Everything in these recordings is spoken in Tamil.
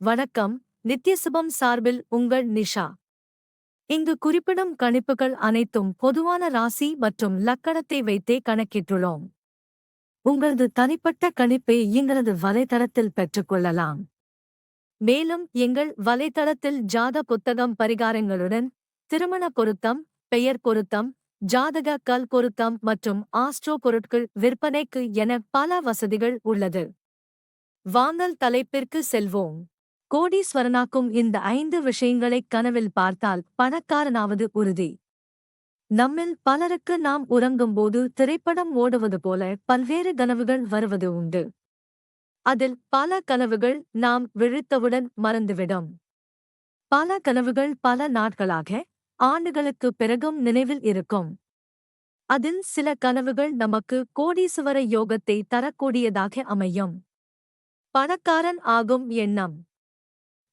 வணக்கம். நித்யசுபம் சார்பில் உங்கள் நிஷா. இங்கு குறிப்பிடும் கணிப்புகள் அனைத்தும் பொதுவான ராசி மற்றும் லக்கணத்தை வைத்தே கணக்கிட்டுள்ளோம். உங்களது தனிப்பட்ட கணிப்பை எங்களது வலைத்தளத்தில் பெற்றுக்கொள்ளலாம். மேலும் எங்கள் வலைத்தளத்தில் ஜாத புத்தகம் பரிகாரங்களுடன் திருமண பொருத்தம், பெயர் பொருத்தம், ஜாதக கல் பொருத்தம் மற்றும் ஆஸ்ட்ரோ பொருட்கள் விற்பனைக்கு என பல வசதிகள் உள்ளது. வாங்கல் தலைப்பிற்கு செல்வோம். கோடீஸ்வரனாக்கும் இந்த 5 விஷயங்களைக் கனவில் பார்த்தால் பணக்காரனாவது உறுதி. நம்மில் பலருக்கு நாம் உறங்கும்போது திரைப்படம் ஓடுவது போல பல்வேறு கனவுகள் வருவது உண்டு. அதில் பல கனவுகள் நாம் விழித்தவுடன் மறந்துவிடும். பல கனவுகள் பல நாட்களாக, ஆண்டுகளுக்குப் பிறகும் நினைவில் இருக்கும். அதில் சில கனவுகள் நமக்கு கோடீசுவர யோகத்தை தரக்கூடியதாக அமையும். பணக்காரன் ஆகும் எண்ணம்.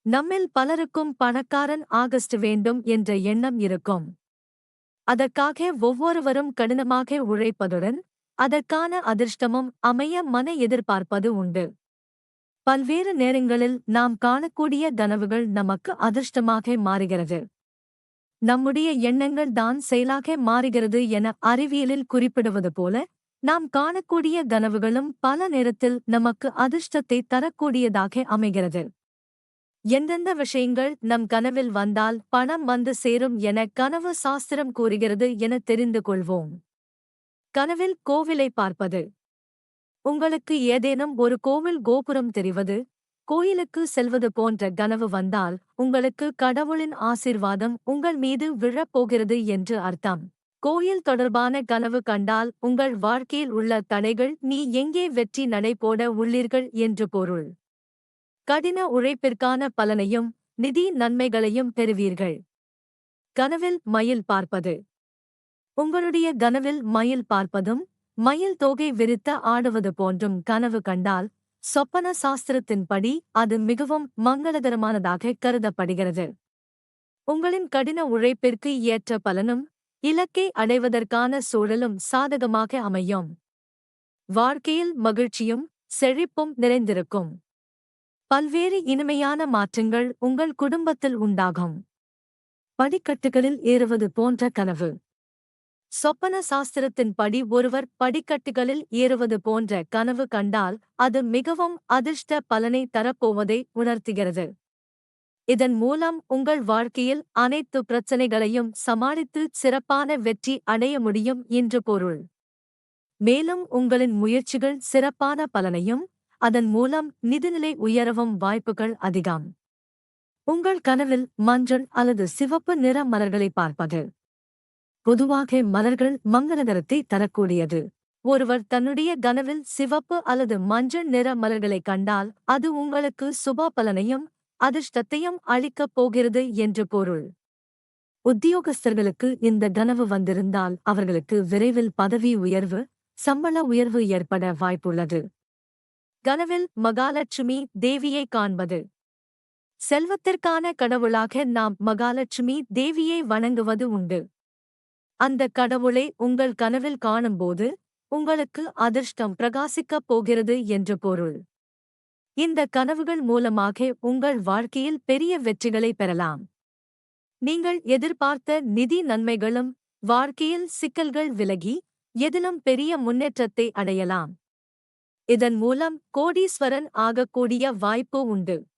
நம்மில் பலருக்கும் பணக்காரன் ஆகஸ்ட் வேண்டும் என்ற எண்ணம் இருக்கும். அதற்காக ஒவ்வொருவரும் கடினமாக உழைப்பதுடன் அதற்கான அதிர்ஷ்டமும் அமைய மன எதிர்பார்ப்பது உண்டு. பல்வேறு நேரங்களில் நாம் காணக்கூடிய கனவுகள் நமக்கு அதிர்ஷ்டமாக மாறுகிறது. நம்முடைய எண்ணங்கள் தான் செயலாக மாறுகிறது என அறிவியலில் குறிப்பிடுவது போல, நாம் காணக்கூடிய கனவுகளும் பல நேரத்தில் நமக்கு அதிர்ஷ்டத்தை தரக்கூடியதாக அமைகிறது. எந்தெந்த விஷயங்கள் நம் கனவில் வந்தால் பணம் வந்து சேரும் என கனவு சாஸ்திரம் கூறுகிறது என தெரிந்து கொள்வோம். கனவில் கோவிலை பார்ப்பது. உங்களுக்கு ஏதேனும் ஒரு கோவில் கோபுரம் தெரிவது, கோயிலுக்கு செல்வது போன்ற கனவு வந்தால் உங்களுக்கு கடவுளின் ஆசீர்வாதம் உங்கள் மீது விழப்போகிறது என்று அர்த்தம். கோயில் தொடர்பான கனவு கண்டால் உங்கள் வாழ்க்கையில் உள்ள தடைகள் நீ எங்கே வெற்றி நடை போட உள்ளீர்கள் என்று பொருள். கடின உழைப்பிற்கான பலனையும் நிதி நன்மைகளையும் பெறுவீர்கள். கனவில் மயில் பார்ப்பது. உங்களுடைய கனவில் மயில் பார்ப்பதும் மயில் தோகை விரித்த ஆடுவது போன்றும் கனவு கண்டால் சொப்பன சாஸ்திரத்தின்படி அது மிகவும் மங்களகரமானதாக கருதப்படுகிறது. உங்களின் கடின உழைப்பிற்கு ஏற்ற பலனும் இலக்கை அடைவதற்கான சூழலும் சாதகமாக அமையும். வாழ்க்கையில் மகிழ்ச்சியும் செழிப்பும் நிறைந்திருக்கும். பல்வேறு இனிமையான மாற்றங்கள் உங்கள் குடும்பத்தில் உண்டாகும். படிக்கட்டுகளில் ஏறுவது போன்ற கனவு. சொப்பன சாஸ்திரத்தின்படி ஒருவர் படிக்கட்டுகளில் ஏறுவது போன்ற கனவு கண்டால் அது மிகவும் அதிர்ஷ்ட பலனை தரப்போவதை உணர்த்துகிறது. இதன் மூலம் உங்கள் வாழ்க்கையில் அனைத்து பிரச்சனைகளையும் சமாளித்து சிறப்பான வெற்றி அடைய முடியும் என்று பொருள். மேலும் உங்களின் முயற்சிகள் சிறப்பான பலனையும் அதன் மூலம் நிதிநிலை உயரவும் வாய்ப்புகள் அதிகம். உங்கள் கனவில் மஞ்சள் அல்லது சிவப்பு நிற மலர்களை பார்ப்பது. பொதுவாக மலர்கள் மங்களகரத்தை தரக்கூடியது. ஒருவர் தன்னுடைய கனவில் சிவப்பு அல்லது மஞ்சள் நிற மலர்களை கண்டால் அது உங்களுக்கு சுப பலனையும் அதிர்ஷ்டத்தையும் அளிக்கப் போகிறது என்று பொருள். உத்தியோகஸ்தர்களுக்கு இந்த கனவு வந்திருந்தால் அவர்களுக்கு விரைவில் பதவி உயர்வு, சம்பள உயர்வு ஏற்பட வாய்ப்புள்ளது. கனவில் மகாலட்சுமி தேவியை காண்பது. செல்வத்திற்கான கடவுளாக நாம் மகாலட்சுமி தேவியை வணங்குவது உண்டு. அந்த கடவுளை உங்கள் கனவில் காணும்போது உங்களுக்கு அதிர்ஷ்டம் பிரகாசிக்கப் போகிறது என்று பொருள். இந்த கனவுகள் மூலமாக உங்கள் வாழ்க்கையில் பெரிய வெற்றிகளை பெறலாம். நீங்கள் எதிர்பார்த்த நிதி நன்மைகளும் வாழ்க்கையில் சிக்கல்கள் விலகி எதிலும் பெரிய முன்னேற்றத்தை அடையலாம். இதன் மூலம் கோடீஸ்வரன் ஆகக்கூடிய வாய்ப்பு உண்டு.